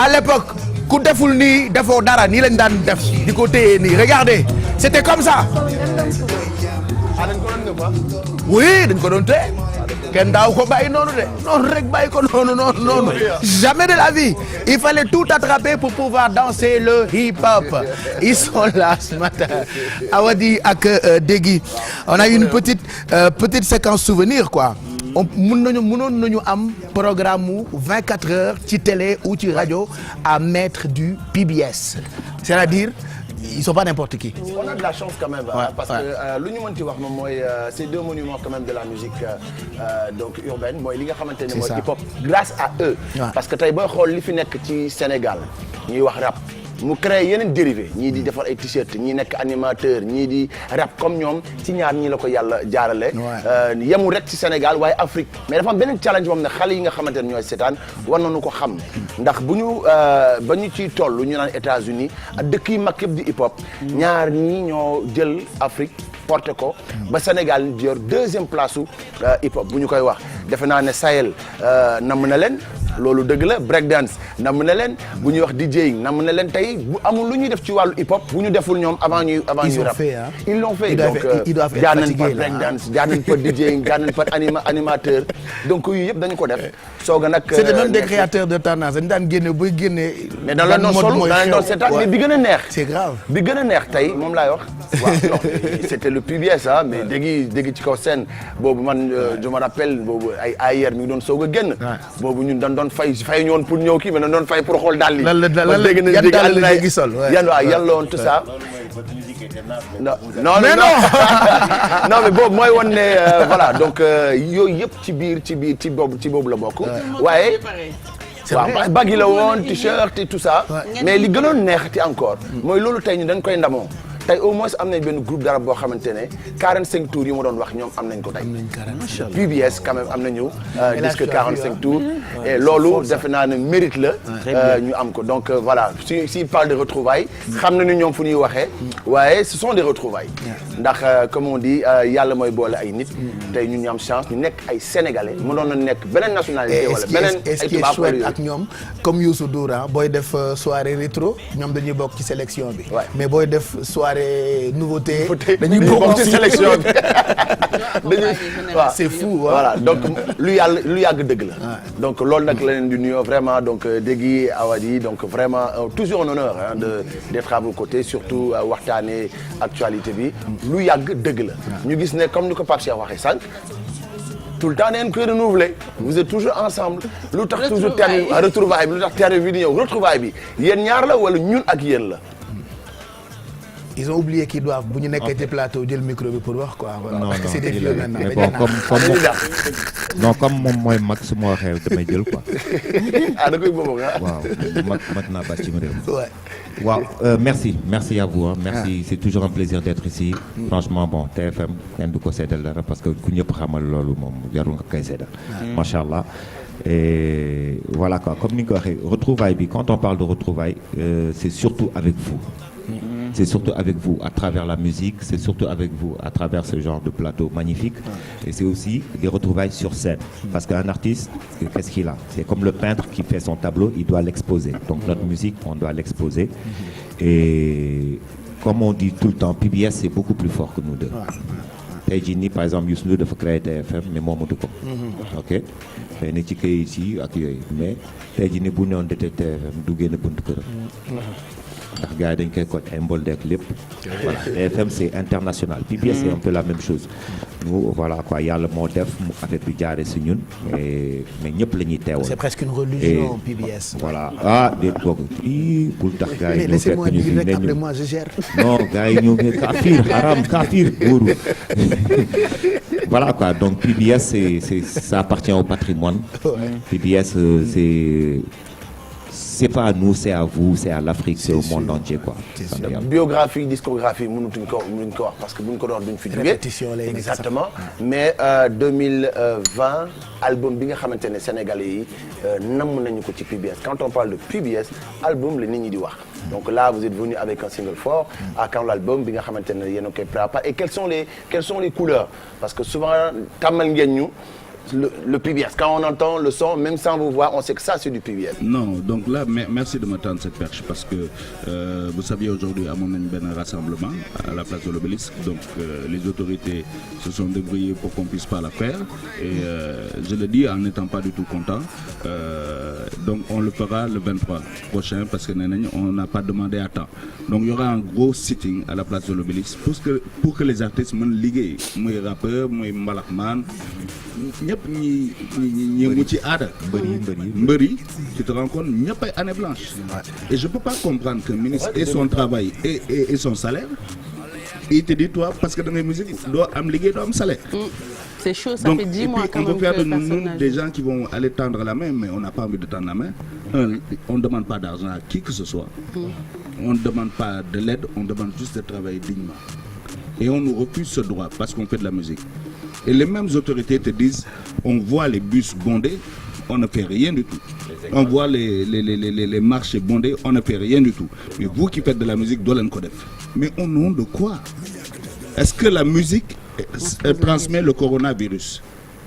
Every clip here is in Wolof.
à l'époque ku deful nii defoo dara nii lañ daan def di ko téye nii regardez c'était comme ça. oui dañ ko doon téye kenn daaw ko bàyyi noonu de noonu rek bàyyi ko noonu jamais de la vie il fallait tout attraper pour pouvoir danser le hip-hop. Ils sont là ce matin Awadi ak Degui on a une petite séquence souvenir quoi. mënoon nañu am programme mu 24 heures ci télé ou ci rajo à mettre du PBS c'est-à-dire ils sont pas n'importe qui. On a de la chance quand même. Parce que lu ñu mën ci wax moom mooy ces deux monuments quand même de la musique donc urbaine mooy li nga xamante ne mooy hip hop grâce à eux. Parce que tey booy xool li fi nekk ci Sénégal ñuy wax rap. mu créé yeneen dérivé ñii di defar ay t-shirt ñii nekk animateur ñii di rap comme ñoom ci ñaar ñii la ko yàlla jaarale yemul rek ci Sénégal waaye Afrique mais dafa am beneen challenge moom ne xale yi nga xamante ne ñooy seetaan war nañu ko xam ndax bu ñu ba ñu ciy toll ñu naan États-Unis ak dëkk yi mag yëpp di hip hop ñaar ñii ñoo jël Afrique porté ko ba Sénégal yor deuxième place su hip hop bu ñu koy wax defe naa ne Sahel namm na leen loolu dëgg la break dance namm na leen bu ñuy wax DJing namm na leen tey bu amul lu ñuy def ci wàllu hip hop bu ñu deful ñoom avant ñuy rap ils l'ont fait donc jaar nañ par break dance jaar nañ par DJing jaar nañ par animateur donc yu yëpp dañu ko def soog a nag c'était même des créateurs de tendance dañu daan génne buy génne mais dans la non solo dans la non seetaan mais bi gën a neex c'est grave bi gën a neex tey moom laay wax waaw non c'était le PBS ah mais dégg ci kaw scène boobu man je me rappelle boobu ay AIR mi ngi doon soog a génn boobu ñun dañ doon fay ñoon pour ñëw kii mais dañ doon fay pour xool daal li lan gi sol yan waaw yan la woon tout ça non mais boobu mooy woon ne voilà donc yooyu yëpp ci boobu la bokk waaye waaw bag yi la woon t-shirt et tout ça mais li gënoon neexati encore mooy loolu tey ñu dañ koy ndamoo tey au moins am nañ benn groupe d'arab boo xamante ne 45 tours yi ma doon wax ñoom am nañ ko tey PBS quand même am nañu disque 45 tours et loolu defe naa ne mérite la ñu am ko donc voilà s'il parle de retrouvailles xam nañu ñoom fu ñuy waxee waaye ce sont des retrouvailles ndax comme on dit yàlla mooy boole ay nit tey ñun ñu am chance ñu nekk ay sénégalais mënoon na nekk beneen nationalité wala beneen ay tubaab wala ak ñoom comme Youssou Ndour booy def soirée rétro ñoom dañuy bokk ci sélection bi mais booy def soirée nouveauté dañuy bokk ci sélection bi dañuy waaw c'est fou voilà donc lu yàgg dëgg la donc loolu nag la leen di nuyoo vraiment donc Degui Awadi donc vraiment toujours un honneur d'être à vos côtés surtout waxtaanee actualité bi lu yàgg dëgg la ñu gis ne comme ni ko Pape Cheikh waxee sànq tout le temps neen koy renouveler vous êtes toujours ensemble lu tax toujours terme retrouvaille bi lu tax terme bi di ñëw retrouvaille bi yéen ñaar la wala ñun ak yéen la ils ont oublié qu'ils doivent bu ñu nekkee ci plateau jël micro bi pour wax quoi. non parce que c'est des vieux maintenant. mais bon comme moom mooy mag su ma waxee damay jël quoi. Da koy boobu nga. waaw mag naa bàcc ci réew. waaw merci à vous merci c'est toujours un plaisir d'être ici. Franchement bon TFM kenn du ko seddal dara parce que ku ñëpp xamal loolu moom jarul nga koy seddal. Macha Allah. Et voilà quoi comme ni nga ko waxee retrouvailles bi quand on parle de retrouvailles c'est surtout avec vous. C'est surtout avec vous à travers la musique, c'est surtout avec vous à travers ce genre de plateau magnifique. Et c'est aussi des retrouvailles sur scène. Parce qu'un artiste, qu'est-ce qu'il a? C'est comme le peintre qui fait son tableau, il doit l'exposer. Donc notre musique, on doit l'exposer. Et comme on dit tout le temps, PBS c'est beaucoup plus fort que nous deux. tey jii nii par exemple Youssou Ndour dafa créé TFM mais moomatu ko. ok xëy na ci kayit yi ak yooyu mais tey jii nii bu ñu doon dete TFM du génn buntu këram. ndax gars yi dañ koy cote ay mbol deek lépp. voilà TFM c'est international. PBS c'est un peu la même chose. nous voilà quoi yàlla moo def mu affaire bi jaaree si ñun. mais ñëpp la ñuy teewal. c'est presque une religion PBS. voilà déet boobu bul tax gars yi ñëw fekk ñu fi ne ñu moi je gère. non gars yi ñëw kafir haram kafir wóoru. Voilà quoi donc PBS ça appartient au patrimoine. PBS c'est pas à nous c'est à vous c'est à l'Afrique c'est au monde entier quoi. biographie discographie mënutuñ ko wax parce que buñ ko doon duñ fi jógee exactement mais 2020 album bi nga xamante ne Sénégalais yi namm nañu ko ci PBS quand on parle de PBS album la nit ñi di wax donc là vous êtes venu avec un single fort à quand l'album bi nga xamante ne yéen a koy préparé et quelles sont les couleurs parce que souvent tàmmal ngeen ñu le PBS. Quand on entend le son, même sans vous voir, on sait que ça c'est du PBS. Non, donc là, merci de me tendre cette perche parce que vous saviez aujourd'hui à mon un rassemblement à la place de l'Obélisque. Donc les autorités se sont débrouillées pour qu'on puisse pas la faire. Et je le dis en n'étant pas du tout content. Donc on le fera le 23 prochain parce que on n'a pas demandé à temps. Donc il y aura un gros sitting à la place de l'Obélisque pour que les artistes me liguent. Moi rappeur, moi malakman. ñëpp ñi yëngu ci aada mbëri tu te rends compte ñëpp ay année blanche et je peux pas comprendre que le ministre ait son travail et son salaire et il te dit toi parce que dans la musique doo am liggéey doo am salaire. C'est chaud, ça donc, fait 10 mois quand même. On peut faire de nous des gens qui vont aller tendre la main, mais on n'a pas envie de tendre la main. On ne demande pas d'argent à qui que ce soit. On ne demande pas de l'aide, on demande juste de travailler dignement. Et on nous refuse ce droit parce qu'on fait de la musique. Et les mêmes autorités te disent, on voit les bus bondés, on ne fait rien du tout. On voit les marchés bondés, on ne fait rien du tout. Mais vous qui faites de la musique, Dolen Kodef. Mais au nom de quoi? Est-ce que la musique transmet le coronavirus?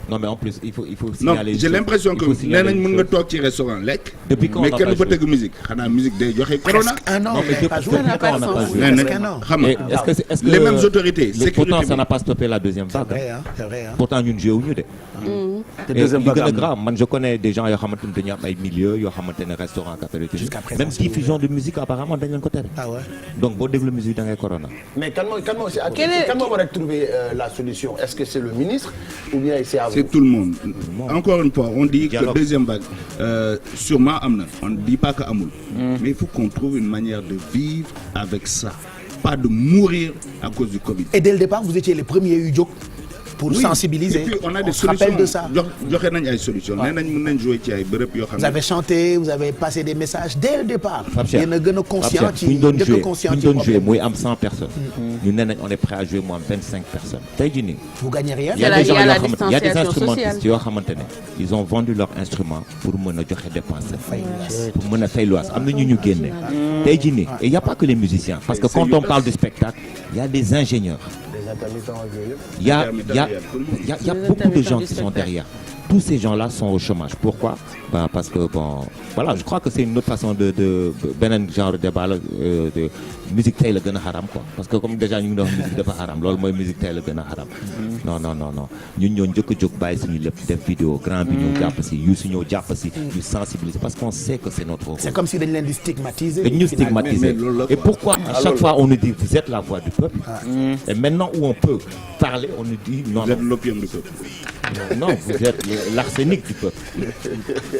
Non, mais en plus, il faut non, j'ai l'impression que nenañ mën nga toog ci restaurant lekk. Depuis quand mais on kenn n'a ba pas tëgg musique xanaa musique day joxe corona. Un an, non, mais pas joué. xam nga les mêmes autorités. Pourtant, ça n'a pas stoppé la deuxième vague. C'est vrai. Pourtant, ñun joué wuñu de. deuxième vague li gën a grave man je connais des gens yoo xamante ne dañu am ay milieux yoo xamante ne restaurant café de même diffusion de musique apparemment dañ leen ko tere. Ah ouais. Donc boo déglu musique da ngay corona. Mais kan moo war a trouver la solution? Est-ce que c'est le ministre ou bien c'est à vous? C'est tout le monde. Encore une fois, on dit que deuxième vague, sûrement amna. On ne dit pas que amul. Mais il faut qu'on trouve une manière de vivre avec ça, pas de mourir à cause du Covid. Et dès le départ, vous étiez les premiers UJOK pour sensibiliser. Et puis on a des se solutions. rappelle de ça. Vous avez chanté, vous avez passé des messages dès le départ. Il y a une conscient. Nous donne jouer, moi, am 100 personnes. Nous, on est prêt à jouer, moi, 25 personnes. Vous gagnez rien. Il y a des instrumentistes, ils ont vendu leurs instruments pour me faire dépenser. Pour me faire l'oise. Et il n'y a pas que les musiciens. Parce que quand on parle de spectacle, il y a des ingénieurs. Il y a beaucoup de gens qui sont derrière. Tous ces gens-là sont au chômage. Pourquoi? Parce que bon, voilà, je crois que c'est une autre façon de genre de débat de musique tey la gën a haram quoi. Parce que comme déjà ñu ngi doon musique dafa haram, loolu mooy musique tey la gën a haram. Non. ñun ñoo njëkk a jóg bàyyi suñu lépp def vidéo grand bi ñëw jàpp si Youssou ñëw jàpp si ñu sensibiliser parce qu'on sait que c'est notre rôle. C'est comme si dañ leen di stigmatiser. Dañ ñu stigmatiser. Et pourquoi à chaque fois on nous dit vous êtes la voix du peuple. Et maintenant où on peut parler, on nous dit non. Vous êtes l'opium du peuple. Non, vous êtes l'arsenic du peuple.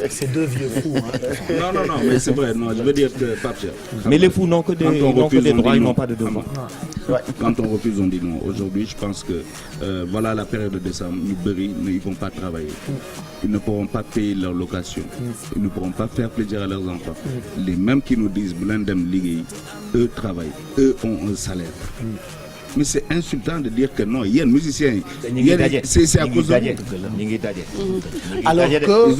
C'est deux vieux fous. Hein. Non, mais c'est vrai. Non, je veux dire que Pape Cheikh. Mais les fous n'ont que des droits, ils n'ont pas de devoirs. Quand on refuse, on dit non. Aujourd'hui, je pense que voilà la période de décembre, ils ne vont pas travailler. Ils ne pourront pas payer leur location. Ils ne pourront pas faire plaisir à leurs enfants. Les mêmes qui nous disent blindem liguey, eux travaillent, eux ont un salaire. Mais c'est insultant de dire que non, il y a un musicien. C'est à cause de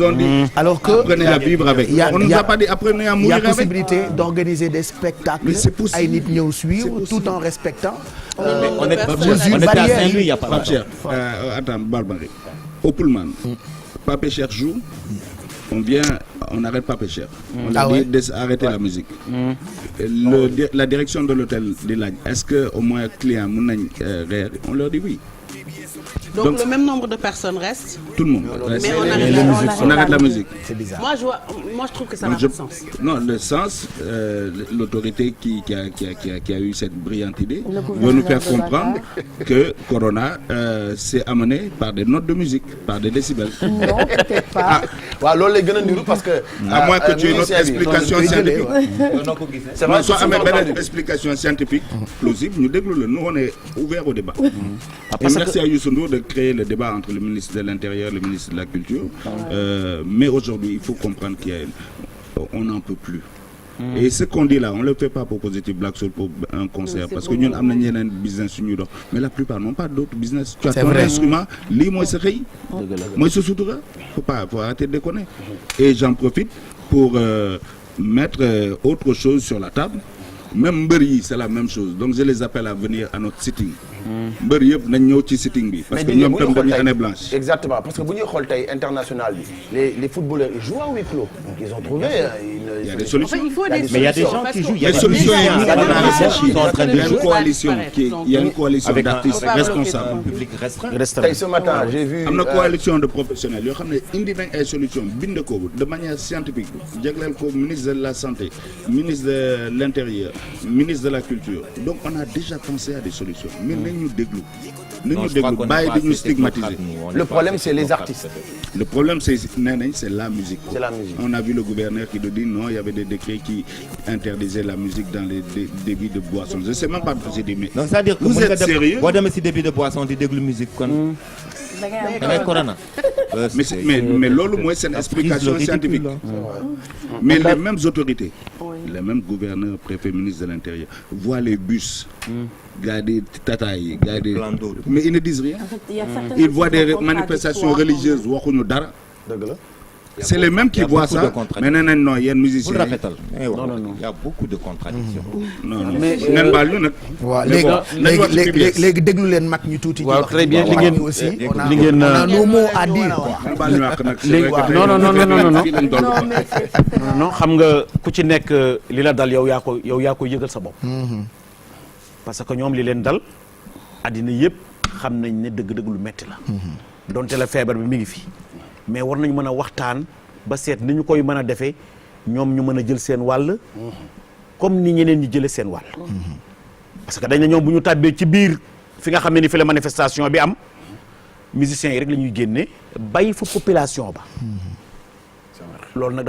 vous. Alors que apprenez à vivre avec. On ne nous a pas dit apprenez à mourir avec. Il y a possibilité d'organiser des spectacles. Mais c'est possible. À nit ñëw suivre tout en respectant. On était à Saint-Louis il n'y a pas longtemps. Attends, Barbaré. Au Pullman, Pape Cheikh joue. On arrête pas Pécher. On a dit d'arrêter la musique. La direction de l'hôtel dit là, est-ce que au moins client on leur dit oui. Donc le même nombre de personnes restent. Tout le monde reste. Mais on arrête la musique. C'est bizarre. Moi je trouve que ça n'a pas de sens. Non, le sens, l'autorité qui a eu cette brillante idée veut nous faire comprendre que Corona s'est amené par des notes de musique, par des décibels. Non, peut-être pas. Parce que à moins que tu aies une autre explication scientifique. C'est vrai, soit une explication scientifique plausible, nous on est ouvert au débat. Et merci à Youssou Ndour de créer le débat entre le ministre de l'Intérieur et le ministre de la Culture. Mais aujourd'hui, il faut comprendre qu'on n'en peut plus. Et ce qu'on dit là, on ne le fait pas pour Positive Black Soul pour un concert. Parce que nous avons un business. Mais la plupart n'ont pas d'autres business. Tu as ton instrument, moi c'est rei. Moi c'est soutoura. Faut arrêter de déconner. Et j'en profite pour mettre autre chose sur la table. même mbër yi c'est la même chose donc je les appelle à venir à notre sitting. mbër yëpp nañ ñëw ci sitting bi. parce que ñoom tam dañuy année blanche. exactement parce que bu ñuy xool tey international bi les footballeurs ils jouent à huis clos donc ils ont trouvé il y a des solutions. il faut des mais il y a des gens qui jouent. Il y a des solutions. Il y a une coalition il y a une coalition d'artistes responsables. public restreint. tey ce matin j'ai vu. am na coalition de professionnels yoo xam ne indi nañ ay solutions bind ko de manière scientifique jagleel ko ministre de la santé ministre de l'intérieur ministre de la culture donc on a déjà pensé à des solutions mais nañ ñu déglu. nañu déglu bàyyi di ñu stigmatiser. le problème c'est les artistes. le problème c'est nee nañ c'est la musique. c'est la musique. On a vu le gouverneur qui nous dit non il y avait des décrets qui interdisaient la musique dans les débits de boissons je sais même pas j'ai dit mais. donc c'est-à-dire que vous êtes sérieux boo demee ci débit de boisson di déglu musique kon. da ngay corona. mais loolu mooy seen explication scientifique. mais les mêmes autorités. les mêmes gouverneurs préfets ministres de l'intérieur voient les bus. gars di tata yi gars di. mais ils ne disent rien. ils voient des manifestations religieuses waxuñu dara. dëgg la. c'est les mêmes qui voient ça mais nee nañ non yéen musiciens yi. non il y a beaucoup de contradictions. non mais ngeen baal ñu nag. waaw léegi déglu leen mag ñu tuuti. waaw très bien li ngeen aussi li ngeen on a nos mots à dire quoi. ngeen baal ñu àq nag. léegi non xam nga ku ci nekk li la dal yow yaa ko yëgal sa bopp. parce que ñoom li leen dal addina yëpp xam nañ ne dëgg-dëgg lu metti la. donte la feebar bi mi ngi fi. mais war nañ mën a waxtaan ba seet ni ñu koy mën a defee ñoom ñu mën a jël seen wàll comme ni ñeneen ñi jëlee seen wàll. parce que dañ ne ñoom bu ñu tàbbee ci biir fi nga xam ne ni fi la manifestation bi am musiciens yi rek la ñuy génne bàyyi fa population ba. loolu nag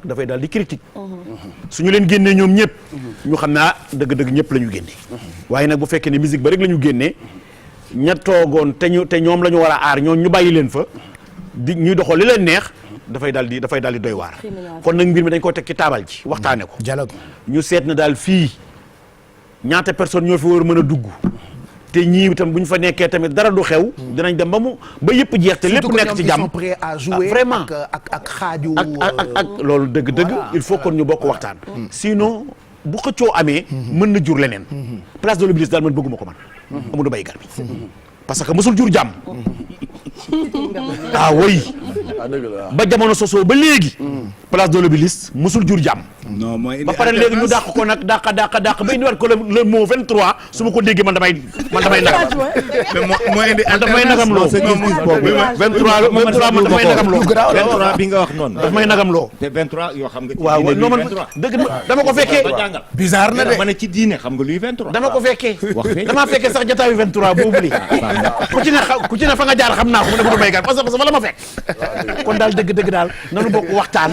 dafay daal di critique. su ñu leen génnee ñoom ñëpp. ñu xam ne dëgg-dëgg ñëpp la ñu génne. waaye nag bu fekkee ne musique ba rek la ñu génnee ña toogoon te ñoom la ñu war a aar ñoom ñu bàyyi leen fa. di ñuy doxal li leen neex dafay daal di doy waar. kon nag mbir mi dañ ko teg ci taabal ji waxtaane ko. dialogue ñu seet na daal fii ñaata personne ñoo fi war a mën a dugg te ñii itam bu ñu fa nekkee tamit dara du xew. dinañ dem ba yëpp jeex te lépp nekk ci jàmm. prêts à jouer vraiment ak xaaju. ak loolu dëgg-dëgg. il faut kon ñu bokk waxtaan. sinon bu xëccoo amee. mën na jur leneen. place de l'Obélisque daal man bëgguma ko man. Amadou Baye Garmi parce que mësul jur jàmm. oui. ba jamono sosoo ba léegi. place de l'Obélisque mësul jur jàmm. non mooy ba pare léegi ñu dàq ko nag dàq ba indiwaat ko le mot 23 su ma ko déggee man damay nagam. mooy indi damay nagam loo. 23 man damay nagam loo. 23 bi nga wax noonu. daf may nagam loo. te 23 yoo xam nga. waaw non man dëgg dama ko fekkee. bizarre na de ma ne ci diine xam nga luy 23. dama ko fekkee. damaa fekkee sax jotaayu 23 boobu li ku ci ne fa nga jaar xam naa ko mu ne ko du may gar parce que fa la ma fekk. kon daal dëgg daal nanu bokk waxtaan.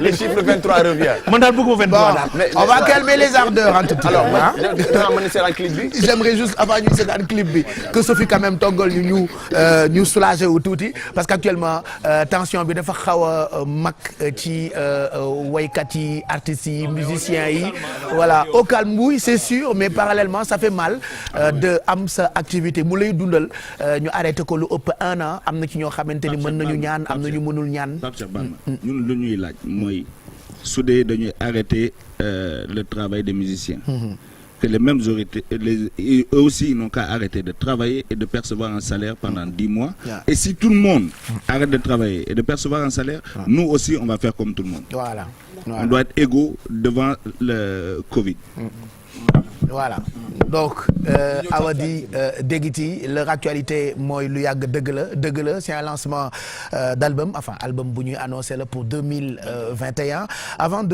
le chiffre 23 revient. man daal bëgguma 23 daal. on va calmer les ardeurs en tout cas. alors mën na seetaan clip bi. j'aimerais juste avant ñu seetaan clip bi que Sophie quand même toggal ñu soulager wu tuuti parce qu'actuellement tension bi dafa xaw a mag ci waykat yi artistes yi musiciens yi voilà au calme oui c'est sûr mais parallèlement ça fait mal de am sa activité mu lay dundal ñu arrêté ko lu ëpp 1 an am na ci ñoo xamante ni mën nañu ñaan am na ñu mënul ñaan. ñun lu ñuy laaj mooy su dee dañuy arrêter le travail des musiciens. Que les mêmes autorités, eux aussi n'ont qu'à arrêter de travailler et de percevoir un salaire pendant 10 mois. Et si tout le monde arrête de travailler et de percevoir un salaire, nous aussi on va faire comme tout le monde. Voilà. On doit être égaux devant le Covid. Voilà donc Awadi Déguiti leur actualité mooy lu yàgg dëgg la c'est un lancement d'album enfin album bu ñuy annoncé la pour 2021 avant